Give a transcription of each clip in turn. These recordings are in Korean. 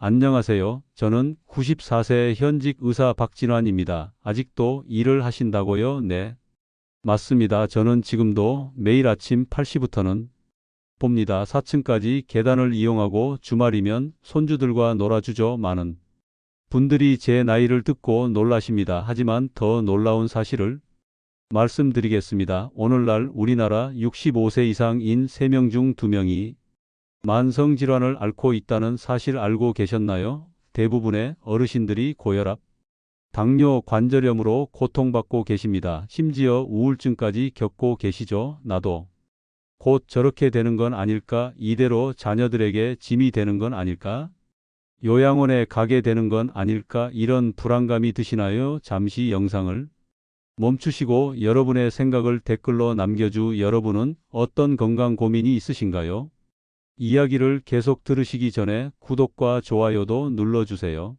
안녕하세요. 저는 94세 현직 의사 박진환입니다. 아직도 일을 하신다고요? 네. 맞습니다. 저는 지금도 매일 아침 8시부터는 봅니다. 4층까지 계단을 이용하고 주말이면 손주들과 놀아주죠. 많은 분들이 제 나이를 듣고 놀라십니다. 하지만 더 놀라운 사실을 말씀드리겠습니다. 오늘날 우리나라 65세 이상인 3명 중 2명이 만성질환을 앓고 있다는 사실 알고 계셨나요? 대부분의 어르신들이 고혈압, 당뇨, 관절염으로 고통받고 계십니다. 심지어 우울증까지 겪고 계시죠? 나도 곧 저렇게 되는 건 아닐까? 이대로 자녀들에게 짐이 되는 건 아닐까? 요양원에 가게 되는 건 아닐까? 이런 불안감이 드시나요? 잠시 영상을 멈추시고 여러분의 생각을 댓글로 남겨주. 여러분은 어떤 건강 고민이 있으신가요? 이야기를 계속 들으시기 전에 구독과 좋아요도 눌러주세요.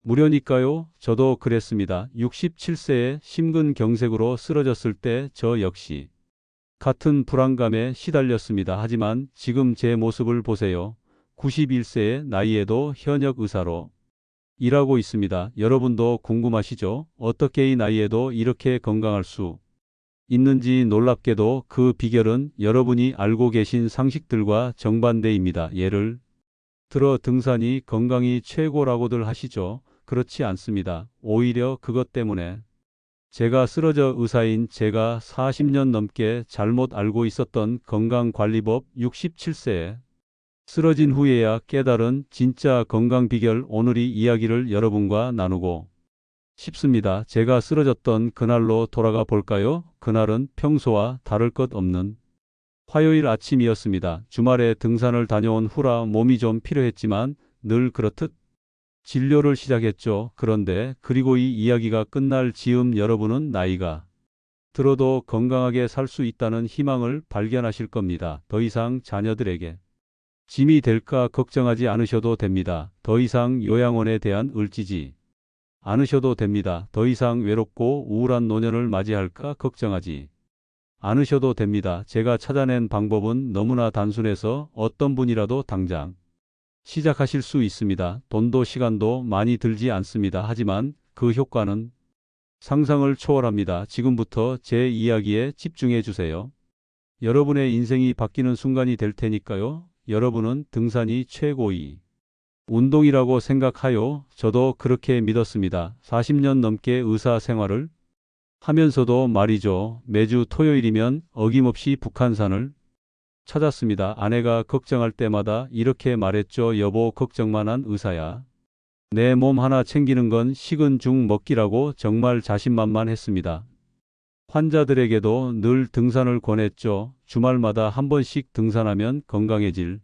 무료니까요. 저도 그랬습니다. 67세에 심근경색으로 쓰러졌을 때 저 역시 같은 불안감에 시달렸습니다. 하지만 지금 제 모습을 보세요. 91세의 나이에도 현역 의사로 일하고 있습니다. 여러분도 궁금하시죠? 어떻게 이 나이에도 이렇게 건강할 수 있는지. 놀랍게도 그 비결은 여러분이 알고 계신 상식들과 정반대입니다. 예를 들어 등산이 건강이 최고라고들 하시죠? 그렇지 않습니다. 오히려 그것 때문에 제가 쓰러져 의사인 제가 40년 넘게 잘못 알고 있었던 건강관리법 67세에 쓰러진 후에야 깨달은 진짜 건강 비결. 오늘 이 이야기를 여러분과 나누고 싶습니다. 제가 쓰러졌던 그날로 돌아가 볼까요? 그날은 평소와 다를 것 없는 화요일 아침이었습니다. 주말에 등산을 다녀온 후라 몸이 좀 피로했지만 늘 그렇듯 진료를 시작했죠. 그런데 그리고 이 이야기가 끝날 즈음 여러분은 나이가 들어도 건강하게 살 수 있다는 희망을 발견하실 겁니다. 더 이상 자녀들에게 짐이 될까 걱정하지 않으셔도 됩니다. 더 이상 요양원에 대한 을지지 않으셔도 됩니다. 더 이상 외롭고 우울한 노년을 맞이할까 걱정하지 않으셔도 됩니다. 제가 찾아낸 방법은 너무나 단순해서 어떤 분이라도 당장 시작하실 수 있습니다. 돈도 시간도 많이 들지 않습니다. 하지만 그 효과는 상상을 초월합니다. 지금부터 제 이야기에 집중해 주세요. 여러분의 인생이 바뀌는 순간이 될 테니까요. 여러분은 등산이 최고의 운동이라고 생각하요. 저도 그렇게 믿었습니다. 40년 넘게 의사 생활을 하면서도 말이죠. 매주 토요일이면 어김없이 북한산을 찾았습니다. 아내가 걱정할 때마다 이렇게 말했죠. 여보, 걱정만 한 의사야. 내 몸 하나 챙기는 건 식은 죽 먹기라고. 정말 자신만만했습니다. 환자들에게도 늘 등산을 권했죠. 주말마다 한 번씩 등산하면 건강해질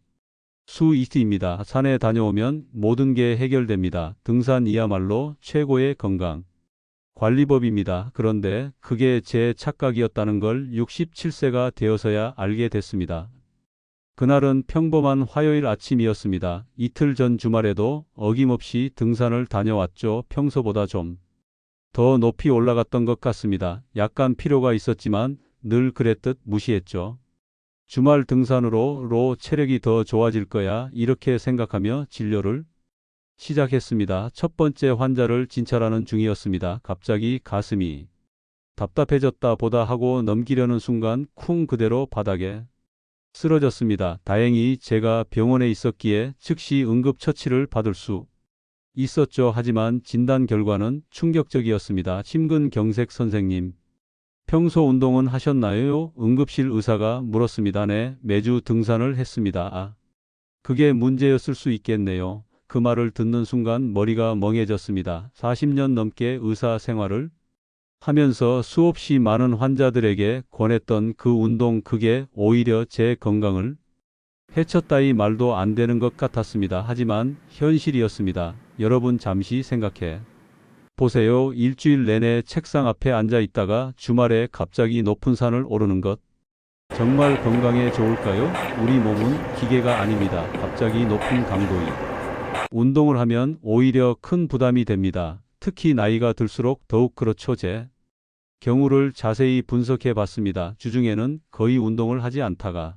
수 있습니다. 산에 다녀오면 모든 게 해결됩니다. 등산이야말로 최고의 건강 관리법입니다. 그런데 그게 제 착각이었다는 걸 67세가 되어서야 알게 됐습니다. 그날은 평범한 화요일 아침이었습니다. 이틀 전 주말에도 어김없이 등산을 다녀왔죠. 평소보다 좀 더 높이 올라갔던 것 같습니다. 약간 필요가 있었지만 늘 그랬듯 무시했죠. 주말 등산으로 체력이 더 좋아질 거야 이렇게 생각하며 진료를 시작했습니다. 첫 번째 환자를 진찰하는 중이었습니다. 갑자기 가슴이 답답해졌다 보다 하고 넘기려는 순간 쿵 그대로 바닥에 쓰러졌습니다. 다행히 제가 병원에 있었기에 즉시 응급처치를 받을 수 있었죠. 하지만 진단 결과는 충격적이었습니다. 심근경색. 선생님, 평소 운동은 하셨나요? 응급실 의사가 물었습니다. 네, 매주 등산을 했습니다. 아, 그게 문제였을 수 있겠네요. 그 말을 듣는 순간 머리가 멍해졌습니다. 40년 넘게 의사 생활을 하면서 수없이 많은 환자들에게 권했던 그 운동, 그게 오히려 제 건강을 해쳤다이 말도 안 되는 것 같았습니다. 하지만 현실이었습니다. 여러분 잠시 생각해 보세요. 일주일 내내 책상 앞에 앉아 있다가 주말에 갑자기 높은 산을 오르는 것 정말 건강에 좋을까요? 우리 몸은 기계가 아닙니다. 갑자기 높은 강도의 운동을 하면 오히려 큰 부담이 됩니다. 특히 나이가 들수록 더욱 그렇죠. 제 경우를 자세히 분석해 봤습니다. 주중에는 거의 운동을 하지 않다가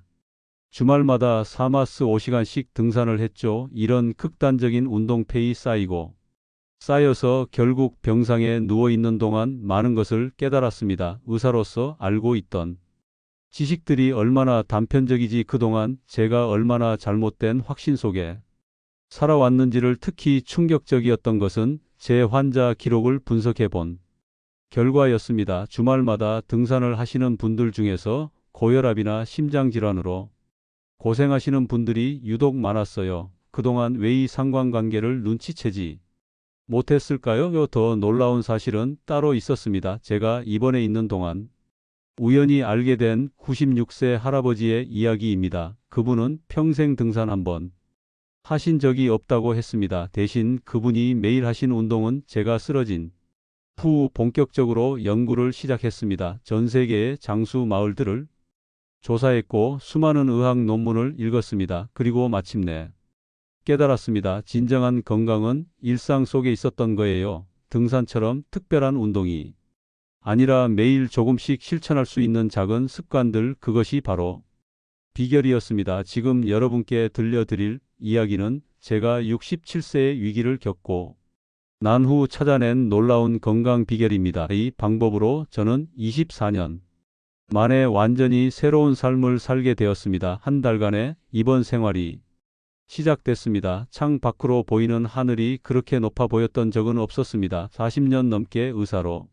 주말마다 4마스 5시간씩 등산을 했죠. 이런 극단적인 운동폐이 쌓여서 결국 병상에 누워있는 동안 많은 것을 깨달았습니다. 의사로서 알고 있던 지식들이 얼마나 단편적이지, 그동안 제가 얼마나 잘못된 확신 속에 살아왔는지를. 특히 충격적이었던 것은 제 환자 기록을 분석해 본 결과였습니다. 주말마다 등산을 하시는 분들 중에서 고혈압이나 심장질환으로 고생하시는 분들이 유독 많았어요. 그동안 왜 이 상관관계를 눈치채지 못했을까요? 더 놀라운 사실은 따로 있었습니다. 제가 입원해 있는 동안 우연히 알게 된 96세 할아버지의 이야기입니다. 그분은 평생 등산 한번 하신 적이 없다고 했습니다. 대신 그분이 매일 하신 운동은 제가 쓰러진 후 본격적으로 연구를 시작했습니다. 전 세계의 장수 마을들을 조사했고 수많은 의학 논문을 읽었습니다. 그리고 마침내 깨달았습니다. 진정한 건강은 일상 속에 있었던 거예요. 등산처럼 특별한 운동이 아니라 매일 조금씩 실천할 수 있는 작은 습관들, 그것이 바로 비결이었습니다. 지금 여러분께 들려드릴 이야기는 제가 67세의 위기를 겪고 난 후 찾아낸 놀라운 건강 비결입니다. 이 방법으로 저는 24년 만에 완전히 새로운 삶을 살게 되었습니다. 한 달간의 입원 생활이 시작됐습니다. 창 밖으로 보이는 하늘이 그렇게 높아 보였던 적은 없었습니다. 40년 넘게 의사로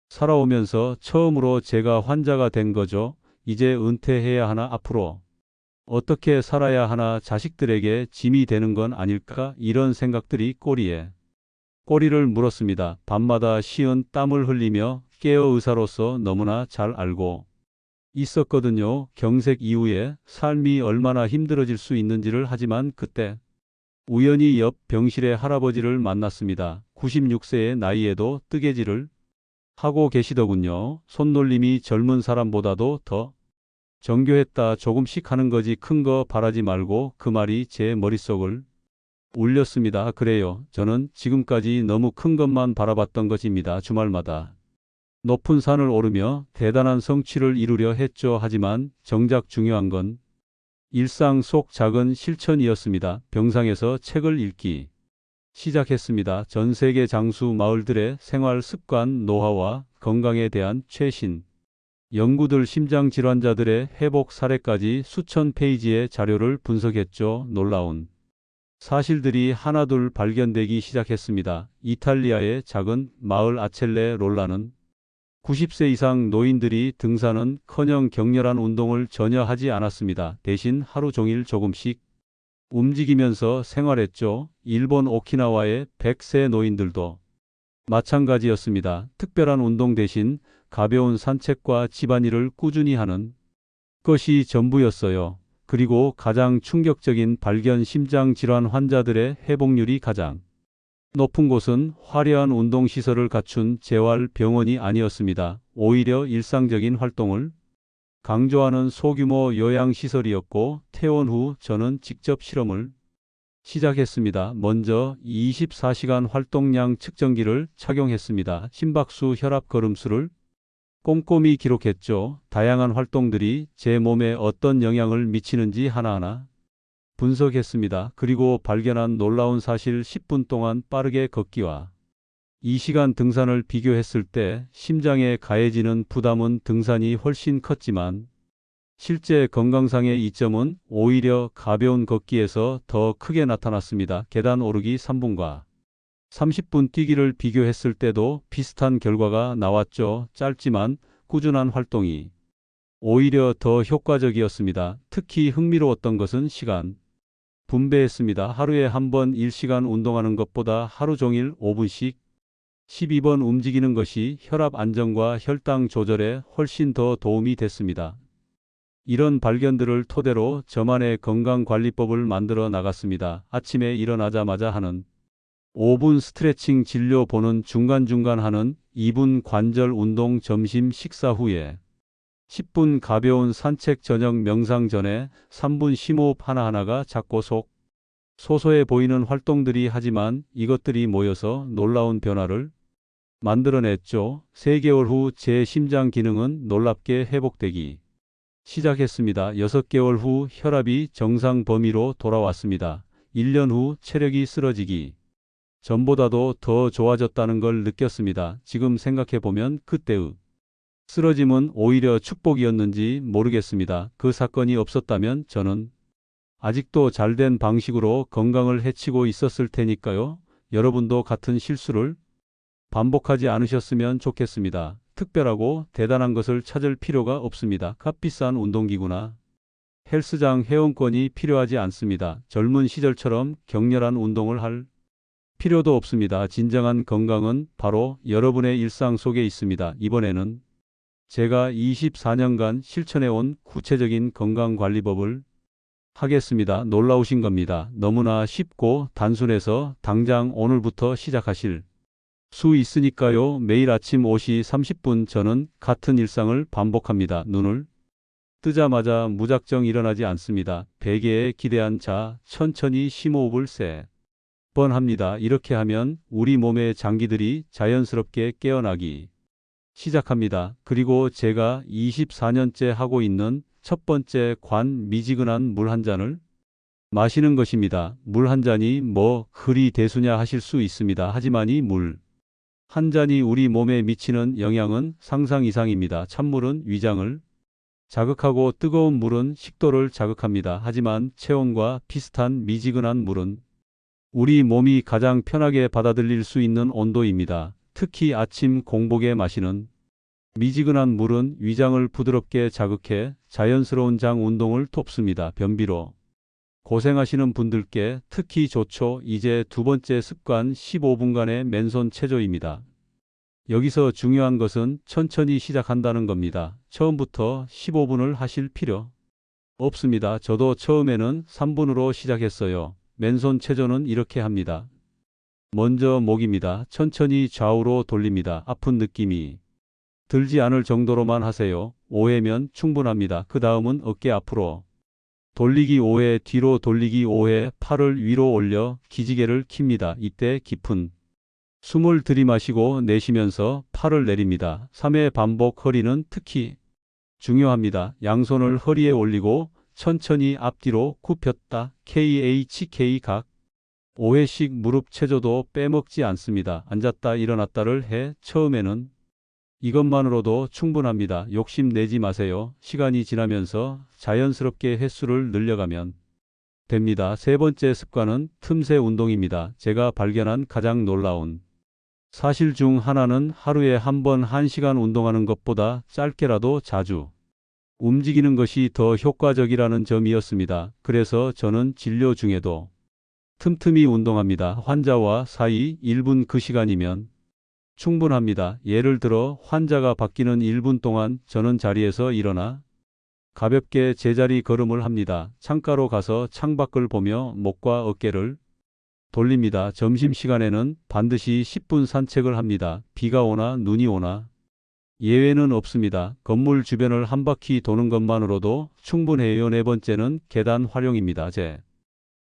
살아오면서 처음으로 제가 환자가 된 거죠. 이제 은퇴해야 하나, 앞으로 어떻게 살아야 하나, 자식들에게 짐이 되는 건 아닐까, 이런 생각들이 꼬리를 물었습니다. 밤마다 시은 땀을 흘리며 깨어 의사로서 너무나 잘 알고 있었거든요. 경색 이후에 삶이 얼마나 힘들어질 수 있는지를. 하지만 그때 우연히 옆 병실의 할아버지를 만났습니다. 96세의 나이에도 뜨개질을 하고 계시더군요. 손놀림이 젊은 사람보다도 더 정교했다. 조금씩 하는 거지 큰 거 바라지 말고. 그 말이 제 머릿속을 울렸습니다. 그래요. 저는 지금까지 너무 큰 것만 바라봤던 것입니다. 주말마다 높은 산을 오르며 대단한 성취를 이루려 했죠. 하지만 정작 중요한 건 일상 속 작은 실천이었습니다. 병상에서 책을 읽기 시작했습니다. 전 세계 장수 마을들의 생활 습관, 노하우와 건강에 대한 최신 연구들, 심장 질환자들의 회복 사례까지 수천 페이지의 자료를 분석했죠. 놀라운 사실들이 하나둘 발견되기 시작했습니다. 이탈리아의 작은 마을 아첼레 롤라는 90세 이상 노인들이 등산은커녕 격렬한 운동을 전혀 하지 않았습니다. 대신 하루 종일 조금씩 움직이면서 생활했죠. 일본 오키나와의 100세 노인들도 마찬가지였습니다. 특별한 운동 대신 가벼운 산책과 집안일을 꾸준히 하는 것이 전부였어요. 그리고 가장 충격적인 발견, 심장 질환 환자들의 회복률이 가장 높은 곳은 화려한 운동시설을 갖춘 재활병원이 아니었습니다. 오히려 일상적인 활동을 강조하는 소규모 요양시설이었고, 퇴원 후 저는 직접 실험을 시작했습니다. 먼저 24시간 활동량 측정기를 착용했습니다. 심박수, 혈압, 걸음수를 꼼꼼히 기록했죠. 다양한 활동들이 제 몸에 어떤 영향을 미치는지 하나하나 분석했습니다. 그리고 발견한 놀라운 사실, 10분 동안 빠르게 걷기와 2시간 등산을 비교했을 때 심장에 가해지는 부담은 등산이 훨씬 컸지만 실제 건강상의 이점은 오히려 가벼운 걷기에서 더 크게 나타났습니다. 계단 오르기 3분과 30분 뛰기를 비교했을 때도 비슷한 결과가 나왔죠. 짧지만 꾸준한 활동이 오히려 더 효과적이었습니다. 특히 흥미로웠던 것은 시간 분배했습니다. 하루에 한 번 1시간 운동하는 것보다 하루 종일 5분씩 12번 움직이는 것이 혈압 안정과 혈당 조절에 훨씬 더 도움이 됐습니다. 이런 발견들을 토대로 저만의 건강관리법을 만들어 나갔습니다. 아침에 일어나자마자 하는 5분 스트레칭, 진료 보는 중간중간 하는 2분 관절 운동, 점심 식사 후에 10분 가벼운 산책, 저녁 명상 전에 3분 심호흡. 하나하나가 작고 소소해 보이는 활동들이, 하지만 이것들이 모여서 놀라운 변화를 만들어냈죠. 3개월 후 제 심장 기능은 놀랍게 회복되기 시작했습니다. 6개월 후 혈압이 정상 범위로 돌아왔습니다. 1년 후 체력이 쓰러지기 전보다도 더 좋아졌다는 걸 느꼈습니다. 지금 생각해보면 그때의 쓰러짐은 오히려 축복이었는지 모르겠습니다. 그 사건이 없었다면 저는 아직도 잘된 방식으로 건강을 해치고 있었을 테니까요. 여러분도 같은 실수를 반복하지 않으셨으면 좋겠습니다. 특별하고 대단한 것을 찾을 필요가 없습니다. 값비싼 운동기구나 헬스장 회원권이 필요하지 않습니다. 젊은 시절처럼 격렬한 운동을 할 필요도 없습니다. 진정한 건강은 바로 여러분의 일상 속에 있습니다. 이번에는 제가 24년간 실천해온 구체적인 건강관리법을 하겠습니다. 놀라우신 겁니다. 너무나 쉽고 단순해서 당장 오늘부터 시작하실 수 있으니까요. 매일 아침 5시 30분 저는 같은 일상을 반복합니다. 눈을 뜨자마자 무작정 일어나지 않습니다. 베개에 기대한 자 천천히 심호흡을 세 번 합니다. 이렇게 하면 우리 몸의 장기들이 자연스럽게 깨어나기 시작합니다. 그리고 제가 24년째 하고 있는 첫 번째 미지근한 물 한 잔을 마시는 것입니다. 물 한 잔이 뭐 그리 대수냐 하실 수 있습니다. 하지만 이 물 한 잔이 우리 몸에 미치는 영향은 상상 이상입니다. 찬물은 위장을 자극하고 뜨거운 물은 식도를 자극합니다. 하지만 체온과 비슷한 미지근한 물은 우리 몸이 가장 편하게 받아들일 수 있는 온도입니다. 특히 아침 공복에 마시는 미지근한 물은 위장을 부드럽게 자극해 자연스러운 장 운동을 돕습니다. 변비로 고생하시는 분들께 특히 좋죠. 이제 두 번째 습관 15분간의 맨손 체조입니다. 여기서 중요한 것은 천천히 시작한다는 겁니다. 처음부터 15분을 하실 필요 없습니다. 저도 처음에는 3분으로 시작했어요. 맨손 체조는 이렇게 합니다. 먼저 목입니다. 천천히 좌우로 돌립니다. 아픈 느낌이 들지 않을 정도로만 하세요. 5회면 충분합니다. 그 다음은 어깨 앞으로 돌리기 5회, 뒤로 돌리기 5회, 팔을 위로 올려 기지개를 킵니다. 이때 깊은 숨을 들이마시고 내쉬면서 팔을 내립니다. 3회 반복. 허리는 특히 중요합니다. 양손을 허리에 올리고 천천히 앞뒤로 굽혔다. KHK 각 5회씩 무릎 체조도 빼먹지 않습니다. 앉았다 일어났다를 해 처음에는 이것만으로도 충분합니다. 욕심 내지 마세요. 시간이 지나면서 자연스럽게 횟수를 늘려가면 됩니다. 세 번째 습관은 틈새 운동입니다. 제가 발견한 가장 놀라운 사실 중 하나는 하루에 한 번 1시간 운동하는 것보다 짧게라도 자주 움직이는 것이 더 효과적이라는 점이었습니다. 그래서 저는 진료 중에도 틈틈이 운동합니다. 환자와 사이 1분 그 시간이면 충분합니다. 예를 들어 환자가 바뀌는 1분 동안 저는 자리에서 일어나 가볍게 제자리 걸음을 합니다. 창가로 가서 창밖을 보며 목과 어깨를 돌립니다. 점심시간에는 반드시 10분 산책을 합니다. 비가 오나 눈이 오나 예외는 없습니다. 건물 주변을 한 바퀴 도는 것만으로도 충분해요. 네 번째는 계단 활용입니다. 제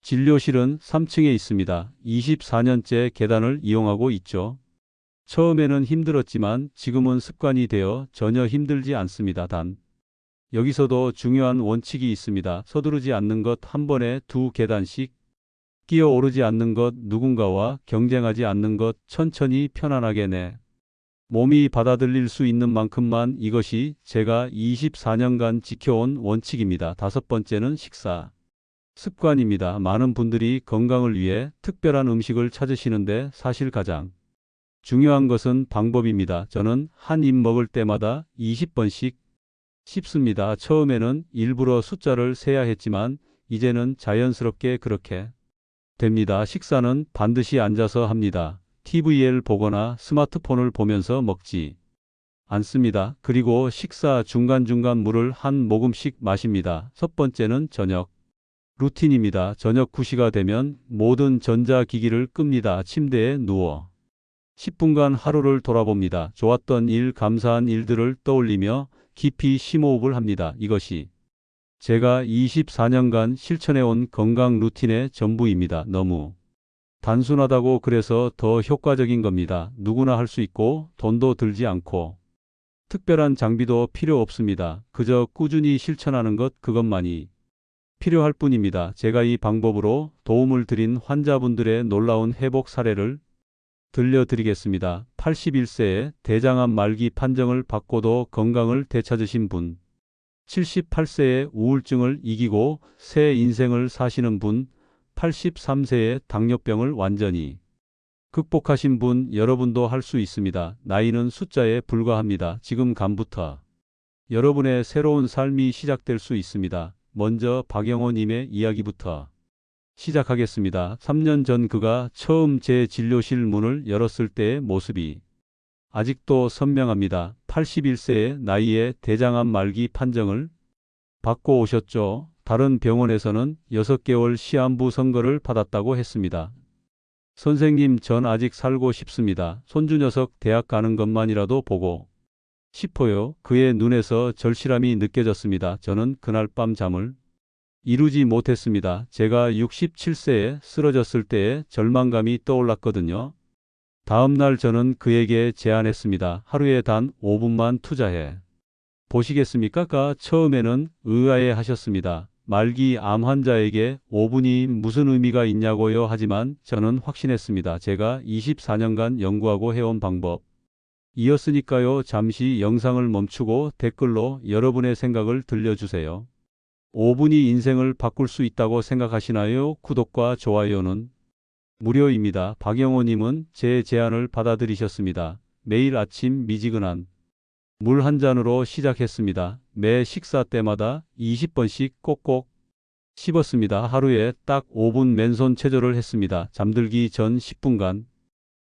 진료실은 3층에 있습니다. 24년째 계단을 이용하고 있죠. 처음에는 힘들었지만 지금은 습관이 되어 전혀 힘들지 않습니다. 단 여기서도 중요한 원칙이 있습니다. 서두르지 않는 것, 한 번에 2계단씩 끼어 오르지 않는 것, 누군가와 경쟁하지 않는 것, 천천히 편안하게 내 몸이 받아들일 수 있는 만큼만. 이것이 제가 24년간 지켜온 원칙입니다. 다섯 번째는 식사 습관입니다. 많은 분들이 건강을 위해 특별한 음식을 찾으시는데 사실 가장 중요한 것은 방법입니다. 저는 한 입 먹을 때마다 20번씩 씹습니다. 처음에는 일부러 숫자를 세야 했지만 이제는 자연스럽게 그렇게 됩니다. 식사는 반드시 앉아서 합니다. TV를 보거나 스마트폰을 보면서 먹지 않습니다. 그리고 식사 중간중간 물을 한 모금씩 마십니다. 첫 번째는 저녁 루틴입니다. 저녁 9시가 되면 모든 전자기기를 끕니다. 침대에 누워 10분간 하루를 돌아봅니다. 좋았던 일, 감사한 일들을 떠올리며 깊이 심호흡을 합니다. 이것이 제가 24년간 실천해온 건강 루틴의 전부입니다. 너무 단순하다고 그래서 더 효과적인 겁니다. 누구나 할 수 있고 돈도 들지 않고 특별한 장비도 필요 없습니다. 그저 꾸준히 실천하는 것 그것만이 필요할 뿐입니다. 제가 이 방법으로 도움을 드린 환자분들의 놀라운 회복 사례를 들려드리겠습니다. 81세에 대장암 말기 판정을 받고도 건강을 되찾으신 분, 78세에 우울증을 이기고 새 인생을 사시는 분, 83세에 당뇨병을 완전히 극복하신 분, 여러분도 할 수 있습니다. 나이는 숫자에 불과합니다. 지금 감부터 여러분의 새로운 삶이 시작될 수 있습니다. 먼저 박영호님의 이야기부터 시작하겠습니다. 3년 전 그가 처음 제 진료실 문을 열었을 때의 모습이 아직도 선명합니다. 81세의 나이에 대장암 말기 판정을 받고 오셨죠. 다른 병원에서는 6개월 시한부 선고를 받았다고 했습니다. 선생님, 전 아직 살고 싶습니다. 손주 녀석 대학 가는 것만이라도 보고 싶어요. 그의 눈에서 절실함이 느껴졌습니다. 저는 그날 밤 잠을 이루지 못했습니다. 제가 67세에 쓰러졌을 때의 절망감이 떠올랐거든요. 다음 날 저는 그에게 제안했습니다. 하루에 단 5분만 투자해 보시겠습니까? 가 처음에는 의아해 하셨습니다. 말기 암 환자에게 5분이 무슨 의미가 있냐고요. 하지만 저는 확신했습니다. 제가 24년간 연구하고 해온 방법 이었으니까요. 잠시 영상을 멈추고 댓글로 여러분의 생각을 들려주세요. 5분이 인생을 바꿀 수 있다고 생각하시나요? 구독과 좋아요는 무료입니다. 박영호님은 제 제안을 받아들이셨습니다. 매일 아침 미지근한 물 한 잔으로 시작했습니다. 매 식사 때마다 20번씩 꼭꼭 씹었습니다. 하루에 딱 5분 맨손 체조를 했습니다. 잠들기 전 10분간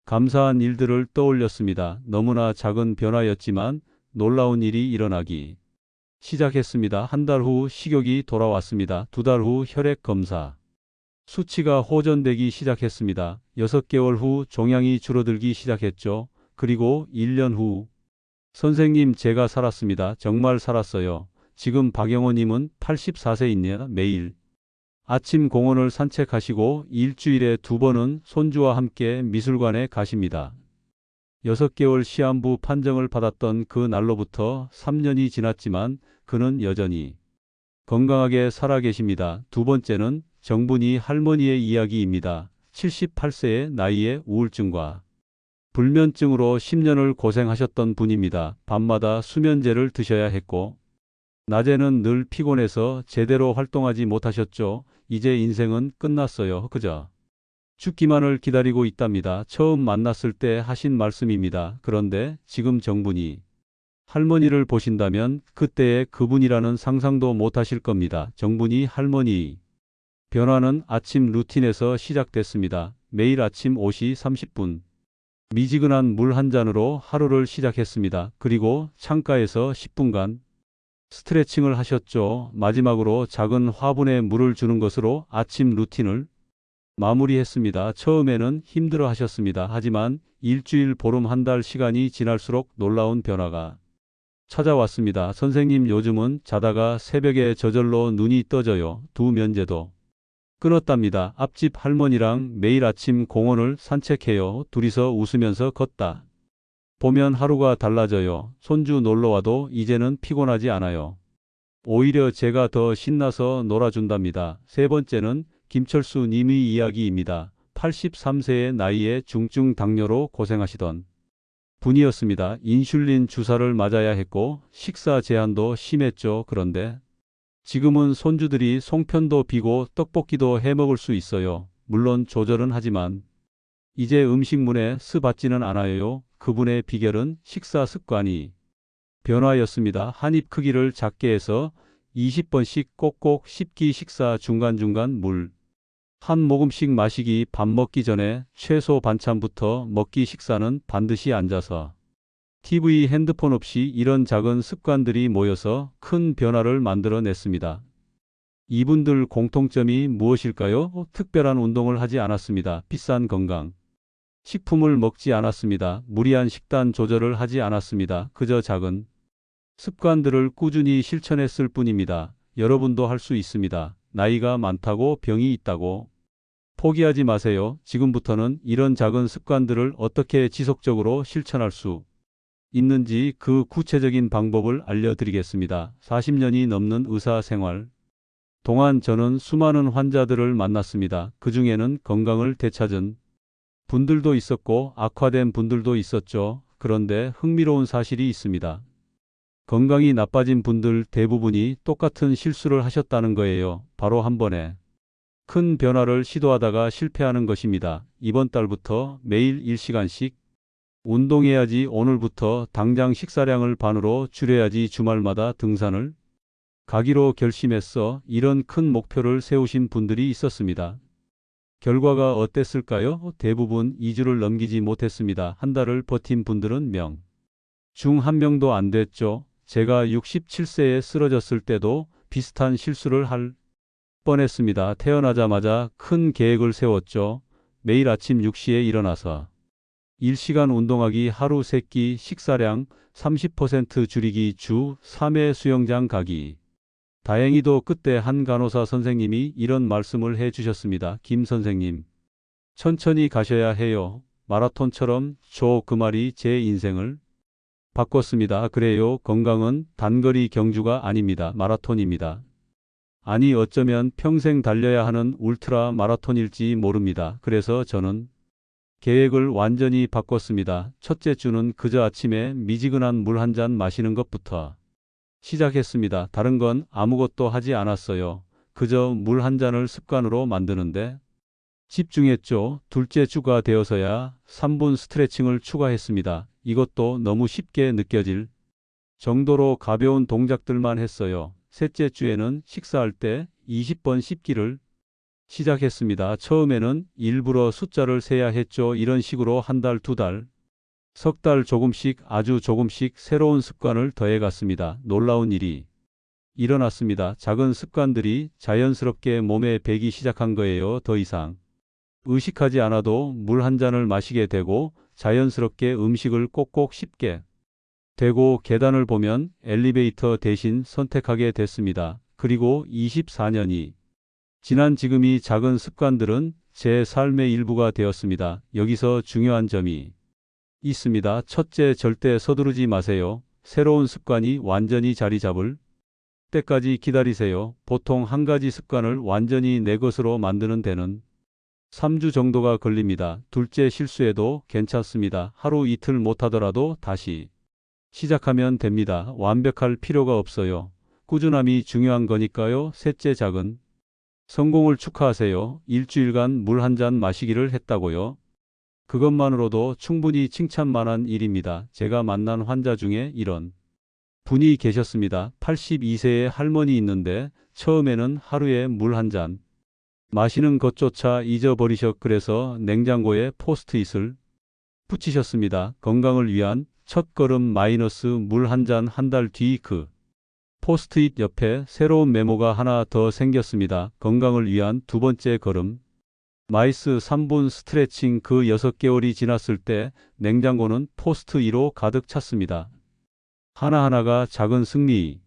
감사한 일들을 떠올렸습니다. 너무나 작은 변화였지만 놀라운 일이 일어나기 시작했습니다. 한 달 후 식욕이 돌아왔습니다. 2달 후 혈액 검사 수치가 호전되기 시작했습니다. 6개월 후 종양이 줄어들기 시작했죠. 그리고 1년 후 선생님, 제가 살았습니다. 정말 살았어요. 지금 박영호님은 84세입니다. 매일 아침 공원을 산책하시고 일주일에 2번은 손주와 함께 미술관에 가십니다. 6개월 시한부 판정을 받았던 그 날로부터 3년이 지났지만 그는 여전히 건강하게 살아계십니다. 두 번째는 정분이 할머니의 이야기입니다. 78세의 나이에 우울증과 불면증으로 10년을 고생하셨던 분입니다. 밤마다 수면제를 드셔야 했고 낮에는 늘 피곤해서 제대로 활동하지 못하셨죠. 이제 인생은 끝났어요. 그저 죽기만을 기다리고 있답니다. 처음 만났을 때 하신 말씀입니다. 그런데 지금 정분이 할머니를 보신다면 그때의 그분이라는 상상도 못하실 겁니다. 정분이 할머니 변화는 아침 루틴에서 시작됐습니다. 매일 아침 5시 30분 미지근한 물 한 잔으로 하루를 시작했습니다. 그리고 창가에서 10분간 스트레칭을 하셨죠. 마지막으로 작은 화분에 물을 주는 것으로 아침 루틴을 마무리했습니다. 처음에는 힘들어 하셨습니다. 하지만 일주일, 보름, 한 달 시간이 지날수록 놀라운 변화가 찾아왔습니다. 선생님, 요즘은 자다가 새벽에 저절로 눈이 떠져요. 두 면제도 끊었답니다. 앞집 할머니랑 매일 아침 공원을 산책해요. 둘이서 웃으면서 걷다 보면 하루가 달라져요. 손주 놀러와도 이제는 피곤하지 않아요. 오히려 제가 더 신나서 놀아준답니다. 세 번째는 김철수 님의 이야기입니다. 83세의 나이에 중증 당뇨로 고생하시던 분이었습니다. 인슐린 주사를 맞아야 했고 식사 제한도 심했죠. 그런데 지금은 손주들이 송편도 비고 떡볶이도 해 먹을 수 있어요. 물론 조절은 하지만 이제 음식물에 스 받지는 않아요. 그분의 비결은 식사 습관이 변화였습니다. 한 입 크기를 작게 해서 20번씩 꼭꼭 씹기, 식사 중간중간 물 한 모금씩 마시기, 밥 먹기 전에 채소 반찬부터 먹기, 식사는 반드시 앉아서 TV, 핸드폰 없이. 이런 작은 습관들이 모여서 큰 변화를 만들어냈습니다. 이분들 공통점이 무엇일까요? 특별한 운동을 하지 않았습니다. 비싼 건강 식품을 먹지 않았습니다. 무리한 식단 조절을 하지 않았습니다. 그저 작은 습관들을 꾸준히 실천했을 뿐입니다. 여러분도 할 수 있습니다. 나이가 많다고 병이 있다고 포기하지 마세요. 지금부터는 이런 작은 습관들을 어떻게 지속적으로 실천할 수 있는지 그 구체적인 방법을 알려드리겠습니다. 40년이 넘는 의사 생활 동안 저는 수많은 환자들을 만났습니다. 그 중에는 건강을 되찾은 분들도 있었고 악화된 분들도 있었죠. 그런데 흥미로운 사실이 있습니다. 건강이 나빠진 분들 대부분이 똑같은 실수를 하셨다는 거예요. 바로 한 번에 큰 변화를 시도하다가 실패하는 것입니다. 이번 달부터 매일 1시간씩 운동해야지, 오늘부터 당장 식사량을 반으로 줄여야지, 주말마다 등산을 가기로 결심했어. 이런 큰 목표를 세우신 분들이 있었습니다. 결과가 어땠을까요? 대부분 2주를 넘기지 못했습니다. 한 달을 버틴 분들은 명 중 한 명도 안 됐죠. 제가 67세에 쓰러졌을 때도 비슷한 실수를 할 뻔했습니다. 태어나자마자 큰 계획을 세웠죠. 매일 아침 6시에 일어나서 1시간 운동하기, 하루 3끼 식사량 30% 줄이기, 주 3회 수영장 가기. 다행히도 그때 한 간호사 선생님이 이런 말씀을 해 주셨습니다. 김 선생님, 천천히 가셔야 해요. 마라톤처럼. 그 말이 제 인생을 바꿨습니다. 그래요. 건강은 단거리 경주가 아닙니다. 마라톤입니다. 아니, 어쩌면 평생 달려야 하는 울트라 마라톤일지 모릅니다. 그래서 저는 계획을 완전히 바꿨습니다. 첫째 주는 그저 아침에 미지근한 물 한 잔 마시는 것부터 시작했습니다. 다른 건 아무것도 하지 않았어요. 그저 물 한 잔을 습관으로 만드는데 집중했죠. 둘째 주가 되어서야 3분 스트레칭을 추가했습니다. 이것도 너무 쉽게 느껴질 정도로 가벼운 동작들만 했어요. 셋째 주에는 식사할 때 20번 씹기를 시작했습니다. 처음에는 일부러 숫자를 세야 했죠. 이런 식으로 한 달, 두 달, 석 달 조금씩, 아주 조금씩 새로운 습관을 더해갔습니다. 놀라운 일이 일어났습니다. 작은 습관들이 자연스럽게 몸에 배기 시작한 거예요. 더 이상 의식하지 않아도 물 한 잔을 마시게 되고, 자연스럽게 음식을 꼭꼭 씹게 되고, 계단을 보면 엘리베이터 대신 선택하게 됐습니다. 그리고 24년이 지난 지금 이 작은 습관들은 제 삶의 일부가 되었습니다. 여기서 중요한 점이 있습니다. 첫째, 절대 서두르지 마세요. 새로운 습관이 완전히 자리 잡을 때까지 기다리세요. 보통 한 가지 습관을 완전히 내 것으로 만드는 데는 3주 정도가 걸립니다. 둘째, 실수해도 괜찮습니다. 하루 이틀 못하더라도 다시 시작하면 됩니다. 완벽할 필요가 없어요. 꾸준함이 중요한 거니까요. 셋째, 작은 성공을 축하하세요. 일주일간 물 한 잔 마시기를 했다고요? 그것만으로도 충분히 칭찬만한 일입니다. 제가 만난 환자 중에 이런 분이 계셨습니다. 82세의 할머니 있는데 처음에는 하루에 물 한 잔 마시는 것조차 잊어버리셔. 그래서 냉장고에 포스트잇을 붙이셨습니다. 건강을 위한 첫걸음 마이너스 물 한 잔. 한 달 뒤 그 포스트잇 옆에 새로운 메모가 하나 더 생겼습니다. 건강을 위한 두 번째 걸음 마이스 3분 스트레칭. 그 6개월이 지났을 때 냉장고는 포스트잇로 가득 찼습니다. 하나하나가 작은 승리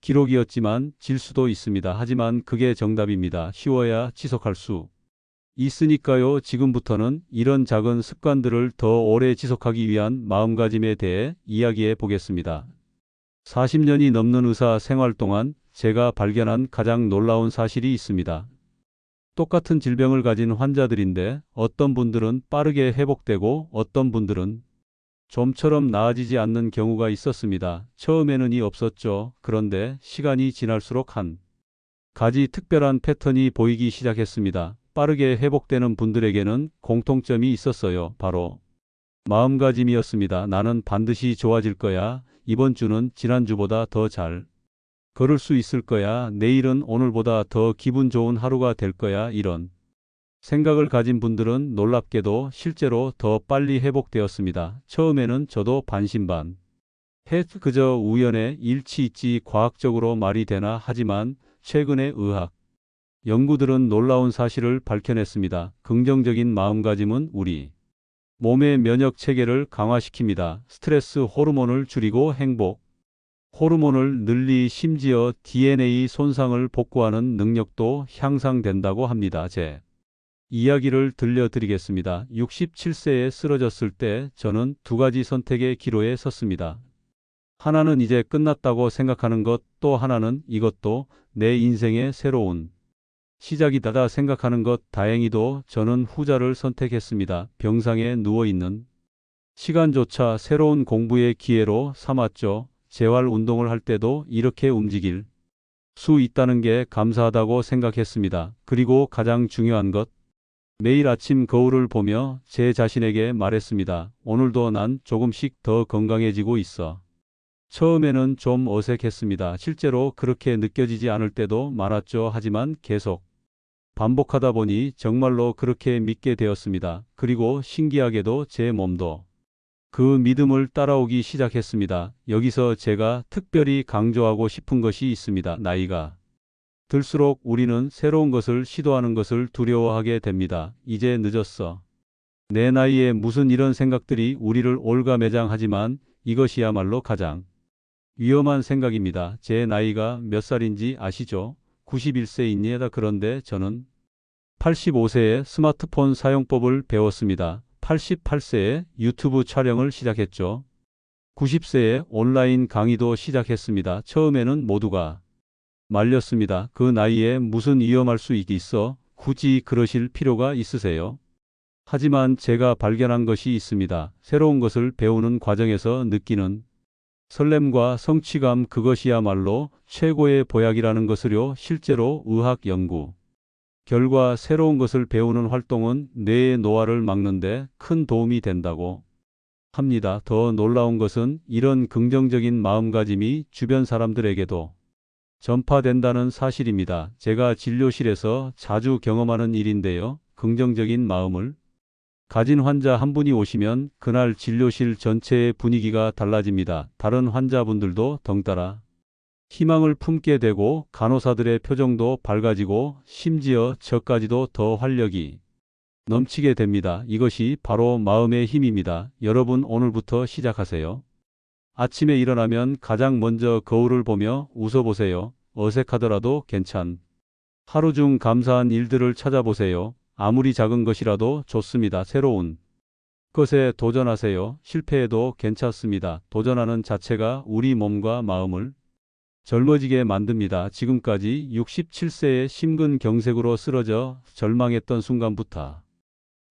기록이었지만 질 수도 있습니다. 하지만 그게 정답입니다. 쉬워야 지속할 수 있으니까요. 지금부터는 이런 작은 습관들을 더 오래 지속하기 위한 마음가짐에 대해 이야기해 보겠습니다. 40년이 넘는 의사 생활 동안 제가 발견한 가장 놀라운 사실이 있습니다. 똑같은 질병을 가진 환자들인데 어떤 분들은 빠르게 회복되고 어떤 분들은 좀처럼 나아지지 않는 경우가 있었습니다. 처음에는 이 없었죠. 그런데 시간이 지날수록 한 가지 특별한 패턴이 보이기 시작했습니다. 빠르게 회복되는 분들에게는 공통점이 있었어요. 바로 마음가짐이었습니다. 나는 반드시 좋아질 거야. 이번 주는 지난주보다 더 잘 걸을 수 있을 거야. 내일은 오늘보다 더 기분 좋은 하루가 될 거야. 이런 생각을 가진 분들은 놀랍게도 실제로 더 빨리 회복되었습니다. 처음에는 저도 반신반의 그저 우연의 일치있지 과학적으로 말이 되나. 하지만 최근의 의학 연구들은 놀라운 사실을 밝혀냈습니다. 긍정적인 마음가짐은 우리 몸의 면역 체계를 강화시킵니다. 스트레스 호르몬을 줄이고 행복 호르몬을 늘리, 심지어 DNA 손상을 복구하는 능력도 향상된다고 합니다. 제 이야기를 들려드리겠습니다. 67세에 쓰러졌을 때 저는 두 가지 선택의 기로에 섰습니다. 하나는 이제 끝났다고 생각하는 것, 또 하나는 이것도 내 인생의 새로운 시작이다 생각하는 것. 다행히도 저는 후자를 선택했습니다. 병상에 누워있는 시간조차 새로운 공부의 기회로 삼았죠. 재활 운동을 할 때도 이렇게 움직일 수 있다는 게 감사하다고 생각했습니다. 그리고 가장 중요한 것, 매일 아침 거울을 보며 제 자신에게 말했습니다. 오늘도 난 조금씩 더 건강해지고 있어. 처음에는 좀 어색했습니다. 실제로 그렇게 느껴지지 않을 때도 많았죠. 하지만 계속 반복하다 보니 정말로 그렇게 믿게 되었습니다. 그리고 신기하게도 제 몸도 그 믿음을 따라오기 시작했습니다. 여기서 제가 특별히 강조하고 싶은 것이 있습니다. 나이가 들수록 우리는 새로운 것을 시도하는 것을 두려워하게 됩니다. 이제 늦었어. 내 나이에 무슨 이런 생각들이 우리를 올가매장하지만 이것이야말로 가장 위험한 생각입니다. 제 나이가 몇 살인지 아시죠? 91세입니다. 그런데 저는 85세에 스마트폰 사용법을 배웠습니다. 88세에 유튜브 촬영을 시작했죠. 90세에 온라인 강의도 시작했습니다. 처음에는 모두가 말렸습니다. 그 나이에 무슨 위험할 수 있어? 굳이 그러실 필요가 있으세요? 하지만 제가 발견한 것이 있습니다. 새로운 것을 배우는 과정에서 느끼는 설렘과 성취감, 그것이야말로 최고의 보약이라는 것을요. 실제로 의학 연구 결과 새로운 것을 배우는 활동은 뇌의 노화를 막는데 큰 도움이 된다고 합니다. 더 놀라운 것은 이런 긍정적인 마음가짐이 주변 사람들에게도 전파된다는 사실입니다. 제가 진료실에서 자주 경험하는 일인데요. 긍정적인 마음을 가진 환자 한 분이 오시면 그날 진료실 전체의 분위기가 달라집니다. 다른 환자분들도 덩달아 희망을 품게 되고 간호사들의 표정도 밝아지고 심지어 저까지도 더 활력이 넘치게 됩니다. 이것이 바로 마음의 힘입니다. 여러분, 오늘부터 시작하세요. 아침에 일어나면 가장 먼저 거울을 보며 웃어보세요. 어색하더라도 하루 중 감사한 일들을 찾아보세요. 아무리 작은 것이라도 좋습니다. 새로운 것에 도전하세요. 실패해도 괜찮습니다. 도전하는 자체가 우리 몸과 마음을 젊어지게 만듭니다. 지금까지 67세의 심근경색으로 쓰러져 절망했던 순간부터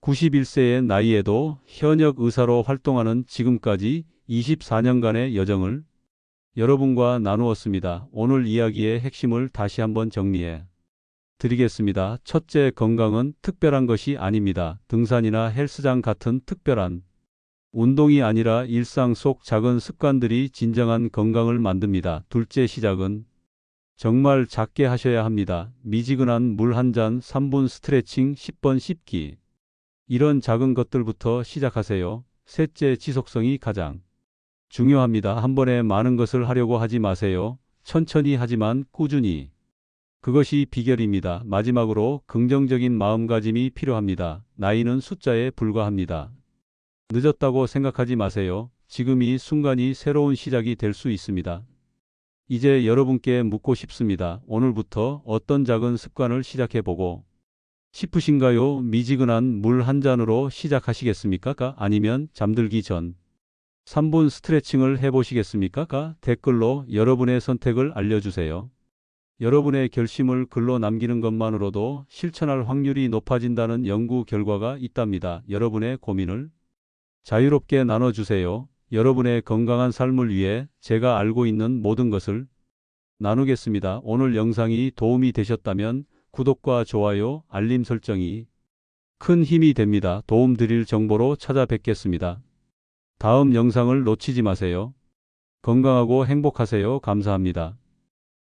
91세의 나이에도 현역 의사로 활동하는 지금까지 24년간의 여정을 여러분과 나누었습니다. 오늘 이야기의 핵심을 다시 한번 정리해 드리겠습니다. 첫째, 건강은 특별한 것이 아닙니다. 등산이나 헬스장 같은 특별한 운동이 아니라 일상 속 작은 습관들이 진정한 건강을 만듭니다. 둘째, 시작은 정말 작게 하셔야 합니다. 미지근한 물 한 잔, 3분 스트레칭, 10번 씹기. 이런 작은 것들부터 시작하세요. 셋째, 지속성이 가장 중요합니다. 한 번에 많은 것을 하려고 하지 마세요. 천천히 하지만 꾸준히. 그것이 비결입니다. 마지막으로 긍정적인 마음가짐이 필요합니다. 나이는 숫자에 불과합니다. 늦었다고 생각하지 마세요. 지금 이 순간이 새로운 시작이 될 수 있습니다. 이제 여러분께 묻고 싶습니다. 오늘부터 어떤 작은 습관을 시작해보고 싶으신가요? 미지근한 물 한 잔으로 시작하시겠습니까? 아니면 잠들기 전 3분 스트레칭을 해보시겠습니까? 댓글로 여러분의 선택을 알려주세요. 여러분의 결심을 글로 남기는 것만으로도 실천할 확률이 높아진다는 연구 결과가 있답니다. 여러분의 고민을 자유롭게 나눠주세요. 여러분의 건강한 삶을 위해 제가 알고 있는 모든 것을 나누겠습니다. 오늘 영상이 도움이 되셨다면 구독과 좋아요, 알림 설정이 큰 힘이 됩니다. 도움 드릴 정보로 찾아뵙겠습니다. 다음 영상을 놓치지 마세요. 건강하고 행복하세요. 감사합니다.